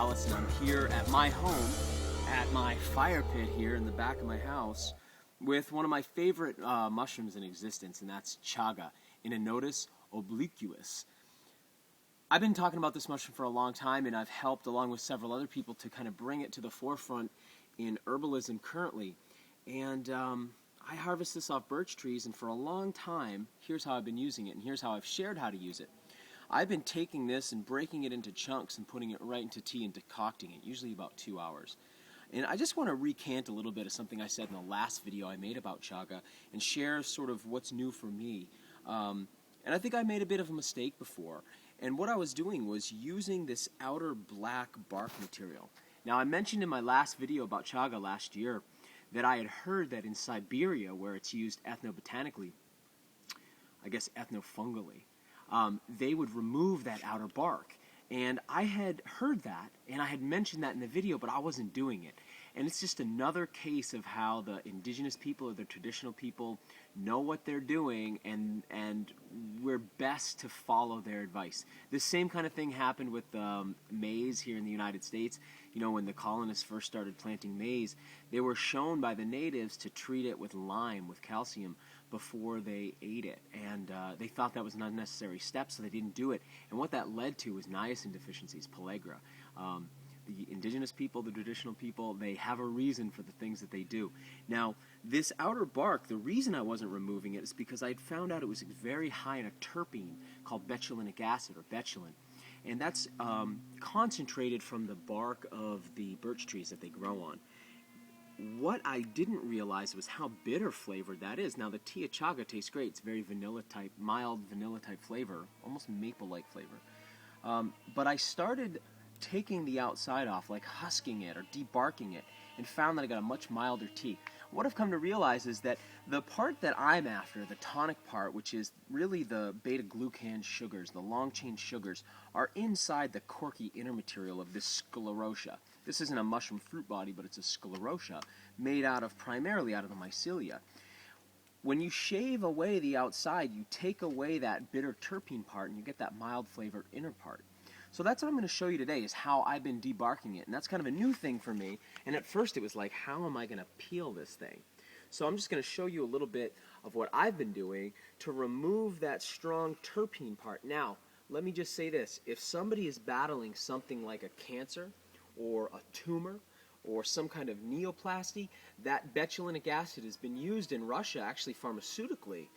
Vitalis, and I'm here at my home, at my fire pit here in the back of my house, with one of my favorite mushrooms in existence, and that's Chaga, Inonotus obliquus. I've been talking about this mushroom for a long time, and I've helped, along with several other people, to kind of bring it to the forefront in herbalism currently. And I harvest this off birch trees, and for a long time, here's how I've been using it, and here's how I've shared how to use it. I've been taking this and breaking it into chunks and putting it right into tea and decocting it, usually about 2 hours. And I just want to recant a little bit of something I said in the last video I made about Chaga and share sort of what's new for me. And I think I made a bit of a mistake before. And what I was doing was using this outer black bark material. Now, I mentioned in my last video about Chaga last year that I had heard that in Siberia, where it's used ethnobotanically, I guess ethnofungally, they would remove that outer bark. And I had heard that, and I had mentioned that in the video, but I wasn't doing it. And it's just another case of how the indigenous people or the traditional people know what they're doing, and we're best to follow their advice. The same kind of thing happened with maize here in the United States. You know, when the colonists first started planting maize, they were shown by the natives to treat it with lime, with calcium, before they ate it. And they thought that was an unnecessary step, so they didn't do it. And what that led to was niacin deficiencies, pellagra. The indigenous people, the traditional people, they have a reason for the things that they do. Now, this outer bark, the reason I wasn't removing it is because I had found out it was very high in a terpene called betulinic acid, or betulin. And that's concentrated from the bark of the birch trees that they grow on. What I didn't realize was how bitter flavored that is. Now, the tea of Chaga tastes great. It's very vanilla type, mild vanilla type flavor, almost maple-like flavor. But I started taking the outside off, like husking it or debarking it, and found that I got a much milder tea. What I've come to realize is that the part that I'm after, the tonic part, which is really the beta-glucan sugars, the long-chain sugars, are inside the corky inner material of this sclerotia. This isn't a mushroom fruit body, but it's a sclerotia made primarily out of the mycelia. When you shave away the outside, you take away that bitter terpene part, and you get that mild flavored inner part. So that's what I'm going to show you today, is how I've been debarking it. And that's kind of a new thing for me. And at first it was like, how am I going to peel this thing? So I'm just going to show you a little bit of what I've been doing to remove that strong terpene part. Now, let me just say this. If somebody is battling something like a cancer or a tumor or some kind of neoplasty, that betulinic acid has been used in Russia, actually pharmaceutically,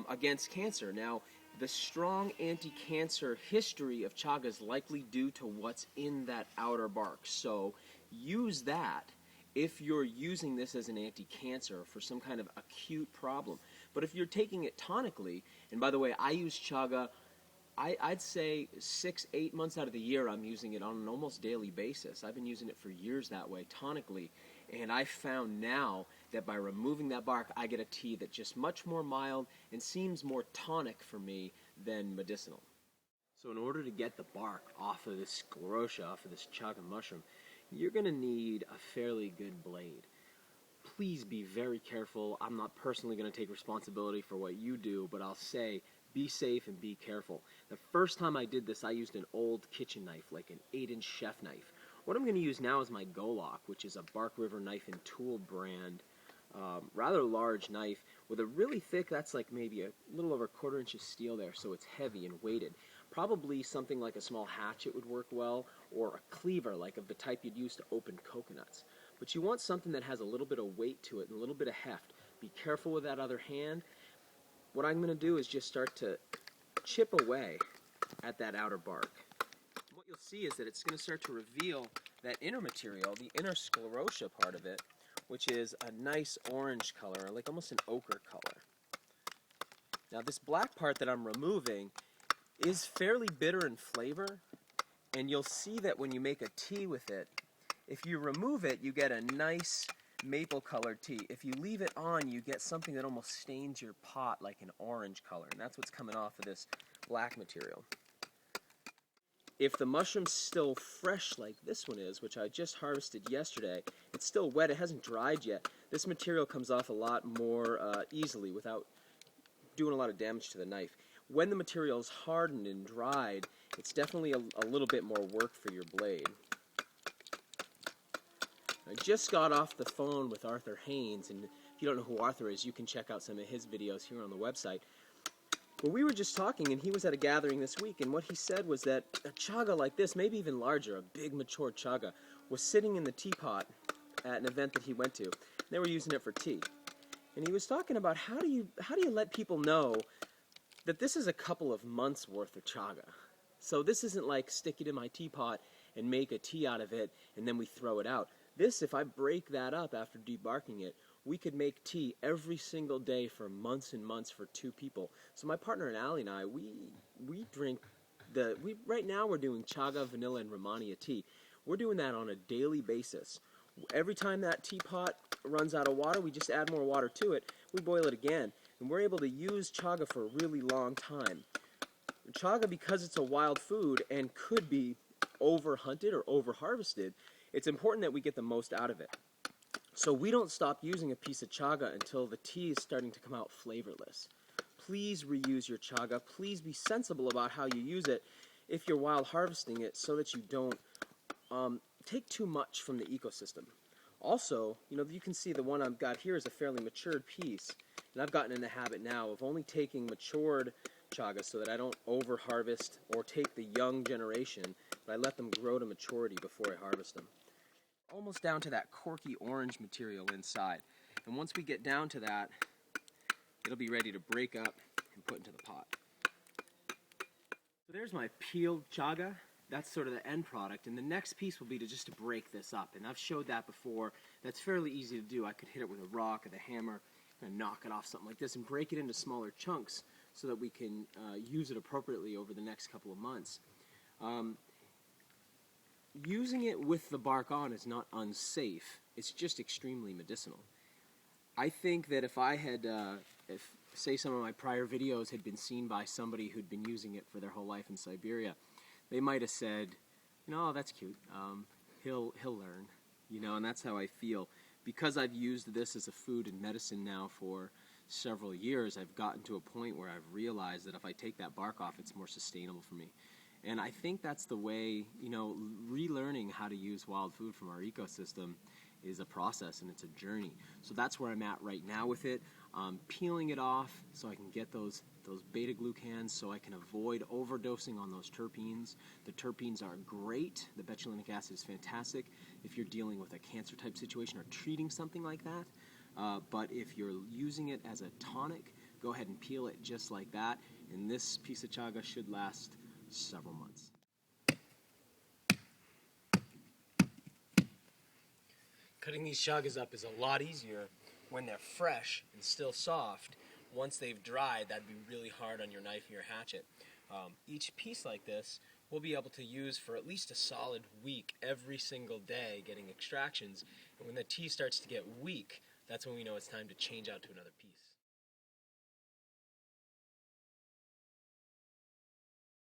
against cancer. Now, the strong anti-cancer history of Chaga is likely due to what's in that outer bark. So use that if you're using this as an anti-cancer for some kind of acute problem. But if you're taking it tonically, and by the way, I use Chaga, I'd say 6-8 months out of the year I'm using it on an almost daily basis. I've been using it for years that way, tonically. And I found now that by removing that bark, I get a tea that's just much more mild and seems more tonic for me than medicinal. So in order to get the bark off of this sclerotia, off of this Chaga mushroom, you're going to need a fairly good blade. Please be very careful. I'm not personally going to take responsibility for what you do, but I'll say be safe and be careful. The first time I did this, I used an old kitchen knife, like an 8-inch chef knife. What I'm going to use now is my Golok, which is a Bark River Knife and Tool brand, rather large knife with a really thick, that's like maybe a little over 1/4 inch of steel there, so it's heavy and weighted. Probably something like a small hatchet would work well, or a cleaver, like of the type you'd use to open coconuts. But you want something that has a little bit of weight to it and a little bit of heft. Be careful with that other hand. What I'm going to do is just start to chip away at that outer bark. What you'll see is that it's going to start to reveal that inner material, the inner sclerotia part of it, which is a nice orange color, like almost an ochre color. Now this black part that I'm removing is fairly bitter in flavor, and you'll see that when you make a tea with it, if you remove it, you get a nice maple colored tea. If you leave it on, you get something that almost stains your pot like an orange color, and that's what's coming off of this black material. If the mushroom's still fresh like this one is, which I just harvested yesterday, it's still wet, it hasn't dried yet, this material comes off a lot more easily without doing a lot of damage to the knife. When the material is hardened and dried, it's definitely a little bit more work for your blade. I just got off the phone with Arthur Haynes, and if you don't know who Arthur is, you can check out some of his videos here on the website. Well, we were just talking, and he was at a gathering this week, and what he said was that a chaga like this, maybe even larger, a big mature chaga, was sitting in the teapot at an event that he went to. They were using it for tea. And he was talking about how do you let people know that this is a couple of months worth of chaga. So this isn't like stick it in my teapot and make a tea out of it and then we throw it out. This, if I break that up after debarking it, we could make tea every single day for months and months for 2 people. So my partner and Allie and I, we drink right now we're doing chaga, vanilla, and Romania tea. We're doing that on a daily basis. Every time that teapot runs out of water, we just add more water to it. We boil it again, and we're able to use chaga for a really long time. Chaga, because it's a wild food and could be over-hunted or over-harvested, it's important that we get the most out of it. So we don't stop using a piece of chaga until the tea is starting to come out flavorless. Please reuse your chaga. Please be sensible about how you use it if you're wild harvesting it so that you don't take too much from the ecosystem. Also, you can see the one I've got here is a fairly matured piece, and I've gotten in the habit now of only taking matured chaga so that I don't over-harvest or take the young generation, but I let them grow to maturity before I harvest them. Almost down to that corky orange material inside. And once we get down to that, it'll be ready to break up and put into the pot. So there's my peeled chaga. That's sort of the end product, and the next piece will be to break this up, and I've showed that before. That's fairly easy to do. I could hit it with a rock or the hammer and knock it off something like this and break it into smaller chunks so that we can use it appropriately over the next couple of months. Using it with the bark on is not unsafe. It's just extremely medicinal. I think that if I had, say some of my prior videos had been seen by somebody who'd been using it for their whole life in Siberia, they might have said, oh, that's cute, he'll learn, and that's how I feel. Because I've used this as a food and medicine now for several years, I've gotten to a point where I've realized that if I take that bark off, it's more sustainable for me. And I think that's the way, relearning how to use wild food from our ecosystem is a process and it's a journey. So that's where I'm at right now with it. Peeling it off so I can get those beta-glucans so I can avoid overdosing on those terpenes. The terpenes are great. The betulinic acid is fantastic if you're dealing with a cancer type situation or treating something like that. But if you're using it as a tonic, go ahead and peel it just like that. And this piece of chaga should last several months. Cutting these chagas up is a lot easier when they're fresh and still soft. Once they've dried, that'd be really hard on your knife and your hatchet. Each piece like this we'll be able to use for at least a solid week every single day getting extractions. And when the tea starts to get weak, that's when we know it's time to change out to another piece.